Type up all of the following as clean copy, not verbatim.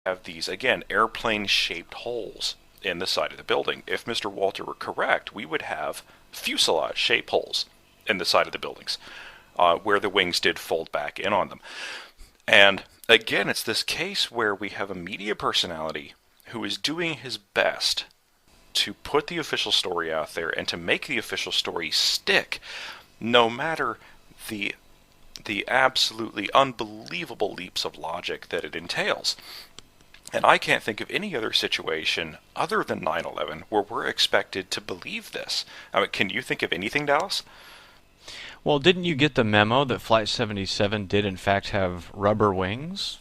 have these, again, airplane-shaped holes in the side of the building. If Mr. Walter were correct, we would have fuselage-shaped holes in the side of the buildings, where the wings did fold back in on them. And again, it's this case where we have a media personality who is doing his best to put the official story out there and to make the official story stick, no matter the absolutely unbelievable leaps of logic that it entails. And I can't think of any other situation other than 9/11 where we're expected to believe this. I mean, can you think of anything, Dallas? Well, didn't you get the memo that Flight 77 did in fact have rubber wings?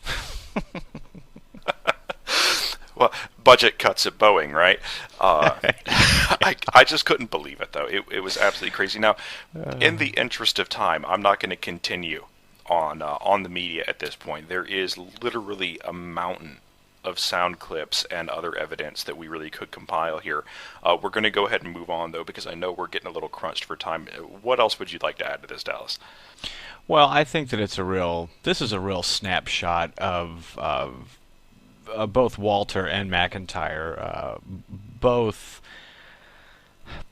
Well, budget cuts at Boeing, right? I just couldn't believe it, though. It was absolutely crazy. Now, in the interest of time, I'm not going to continue on the media at this point. There is literally a mountain of sound clips and other evidence that we really could compile here. We're going to go ahead and move on, though, because I know we're getting a little crunched for time. What else would you like to add to this, Dallas? Well, I think that this is a real snapshot of both Walter and McIntyre, both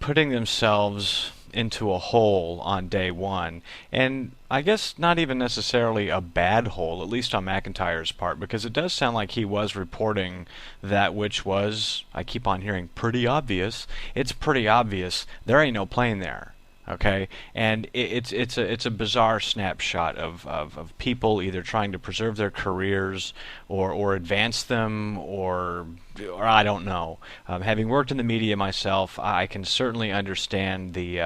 putting themselves into a hole on day one, and I guess not even necessarily a bad hole, at least on McIntyre's part, because it does sound like he was reporting that which was, I keep on hearing, pretty obvious. It's pretty obvious there ain't no plane there. Okay, and it's a bizarre snapshot of people either trying to preserve their careers or advance them or I don't know. Having worked in the media myself, I can certainly understand the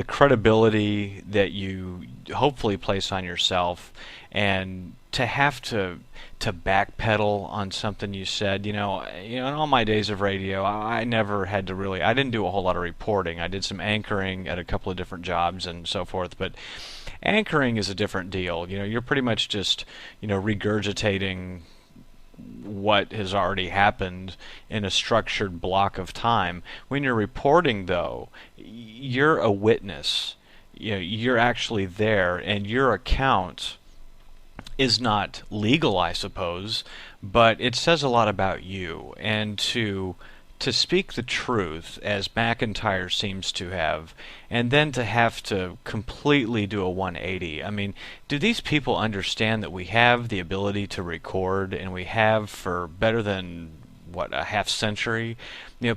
credibility that you hopefully place on yourself, and to have to backpedal on something you said, in all my days of radio, I never had to really, I didn't do a whole lot of reporting. I did some anchoring at a couple of different jobs and so forth, but anchoring is a different deal. You're pretty much just, regurgitating what has already happened in a structured block of time. When you're reporting, though, you're a witness. You're actually there, and your account is not legal, I suppose, but it says a lot about you. And to speak the truth, as McIntyre seems to have, and then to have to completely do a 180. I mean, do these people understand that we have the ability to record, and we have for better than, a half century?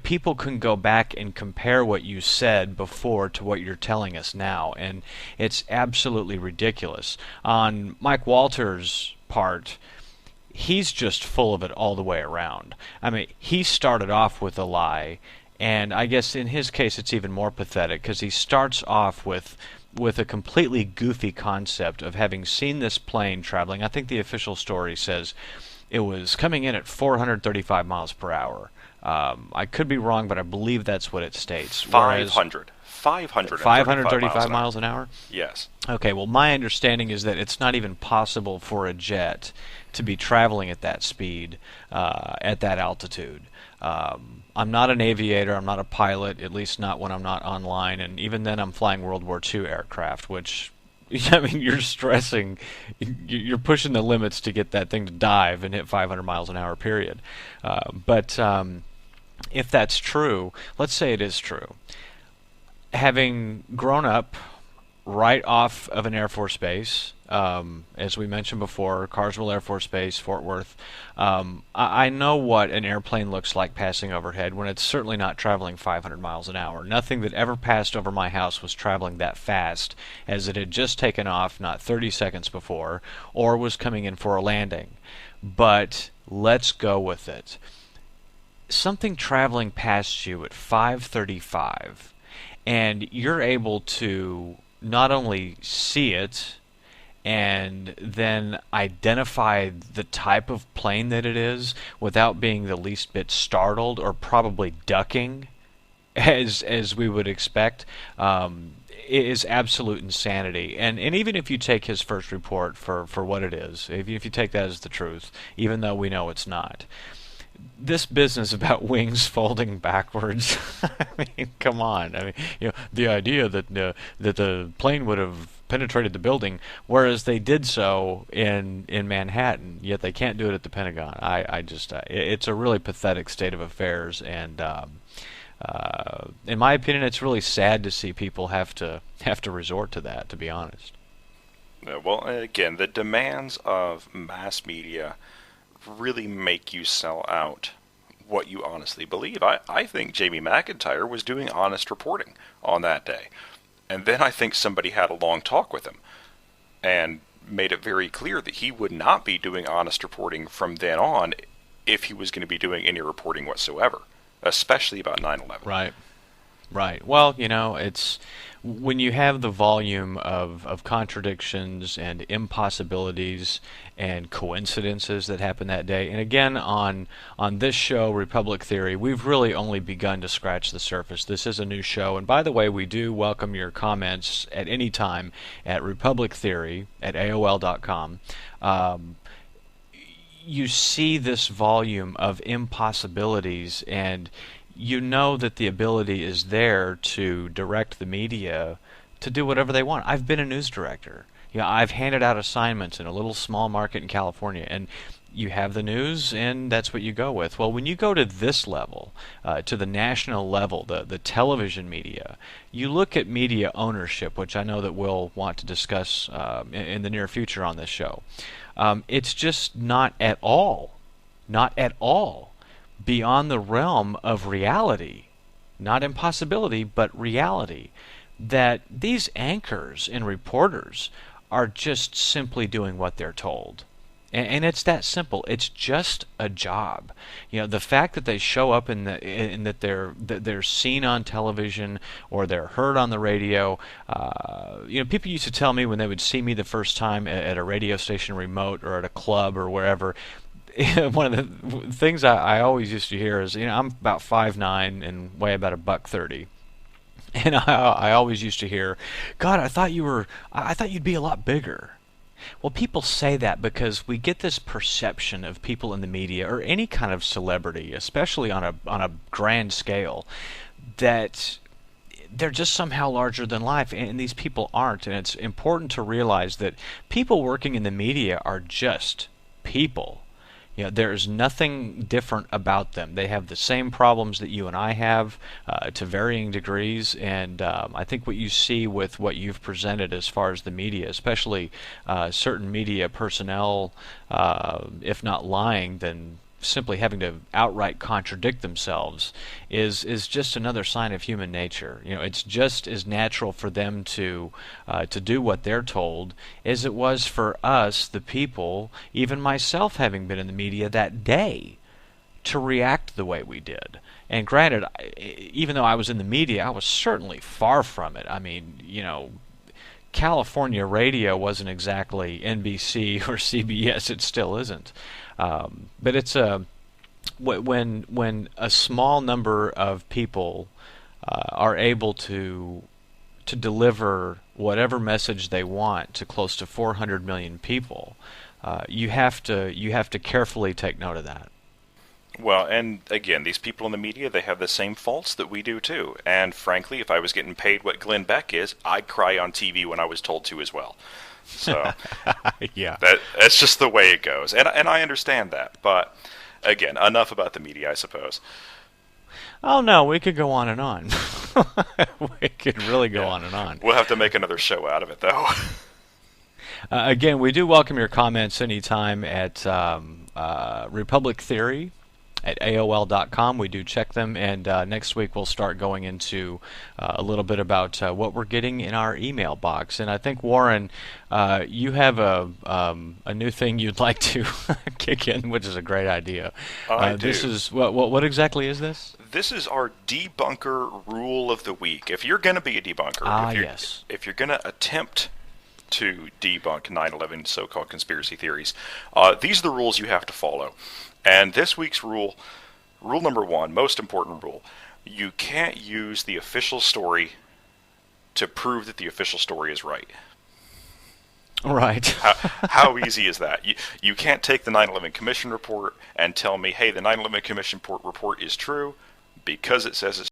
People can go back and compare what you said before to what you're telling us now, and it's absolutely ridiculous. On Mike Walters' part, he's just full of it all the way around. I mean, he started off with a lie, and I guess in his case it's even more pathetic because he starts off with a completely goofy concept of having seen this plane traveling. I think the official story says it was coming in at 435 miles per hour. I could be wrong, but I believe that's what it states. 535 miles an hour? Yes. Okay, well, my understanding is that it's not even possible for a jet to be traveling at that speed, at that altitude. I'm not an aviator, I'm not a pilot, at least not when I'm not online, and even then I'm flying World War II aircraft, which, I mean, you're you're pushing the limits to get that thing to dive and hit 500 miles an hour, period. But if that's true, let's say it is true. Having grown up right off of an Air Force base, as we mentioned before, Carswell Air Force Base, Fort Worth, I know what an airplane looks like passing overhead when it's certainly not traveling 500 miles an hour. Nothing that ever passed over my house was traveling that fast, as it had just taken off not 30 seconds before, or was coming in for a landing. But let's go with it. Something traveling past you at 535, and you're able to not only see it and then identify the type of plane that it is without being the least bit startled or probably ducking, as we would expect, is absolute insanity. And even if you take his first report for what it is, if you take that as the truth, even though we know it's not, this business about wings folding backwards, I mean, come on. I mean, the idea that the plane would have penetrated the building, whereas they did so in Manhattan, yet they can't do it at the Pentagon. I just it's a really pathetic state of affairs, and in my opinion, it's really sad to see people have to resort to that, to be honest. Well, again, the demands of mass media really make you sell out what you honestly believe. I think Jamie McIntyre was doing honest reporting on that day. And then I think somebody had a long talk with him and made it very clear that he would not be doing honest reporting from then on if he was going to be doing any reporting whatsoever, especially about 9/11. Right. Right. Well, it's when you have the volume of contradictions and impossibilities and coincidences that happened that day. And again, on this show, Republic Theory, we've really only begun to scratch the surface. This is a new show. And by the way, we do welcome your comments at any time at republictheory@aol.com. You see this volume of impossibilities, and you know that the ability is there to direct the media to do whatever they want. I've been a news director. I've handed out assignments in a little small market in California, and you have the news, and that's what you go with. Well, when you go to this level, to the national level, the television media, you look at media ownership, which I know that we'll want to discuss in the near future on this show. It's just not at all beyond the realm of reality, not impossibility, but reality, that these anchors and reporters are just simply doing what they're told. And it's that simple. It's just a job. The fact that they show up in that they're seen on television or they're heard on the radio. People used to tell me when they would see me the first time at a radio station remote or at a club or wherever, one of the things I always used to hear is, I'm about 5'9" and weigh about $130, and I always used to hear, "God, I thought you'd be a lot bigger." Well, people say that because we get this perception of people in the media or any kind of celebrity, especially on a grand scale, that they're just somehow larger than life, and these people aren't. And it's important to realize that people working in the media are just people. There's nothing different about them. They have the same problems that you and I have to varying degrees, and I think what you see with what you've presented as far as the media, especially certain media personnel, if not lying, then simply having to outright contradict themselves, is just another sign of human nature. It's just as natural for them to do what they're told as it was for us, the people, even myself having been in the media that day, to react the way we did. And granted, even though I was in the media, I was certainly far from it. I mean, California radio wasn't exactly NBC or CBS. It still isn't. But it's when a small number of people are able to deliver whatever message they want to close to 400 million people, you have to carefully take note of that. Well, and again, these people in the media, they have the same faults that we do too. And frankly, if I was getting paid what Glenn Beck is, I'd cry on TV when I was told to as well. So yeah, that's just the way it goes, and I understand that. But again, enough about the media, I suppose. Oh no, we could go on and on. We could really go on and on. We'll have to make another show out of it, though. Again, we do welcome your comments anytime at Republic Theory at AOL.com. We do check them, and next week we'll start going into a little bit about what we're getting in our email box. And I think, Warren, you have a new thing you'd like to kick in, which is a great idea. I do. This is what exactly is this? This is our debunker rule of the week. If you're going to be a debunker, if you're going to attempt to debunk 9/11 so-called conspiracy theories, these are the rules you have to follow. And this week's rule number 1, most important rule, you can't use the official story to prove that the official story is right. Right. How easy is that? You can't take the 9/11 Commission report and tell me, hey, the 9/11 Commission report is true because it says it's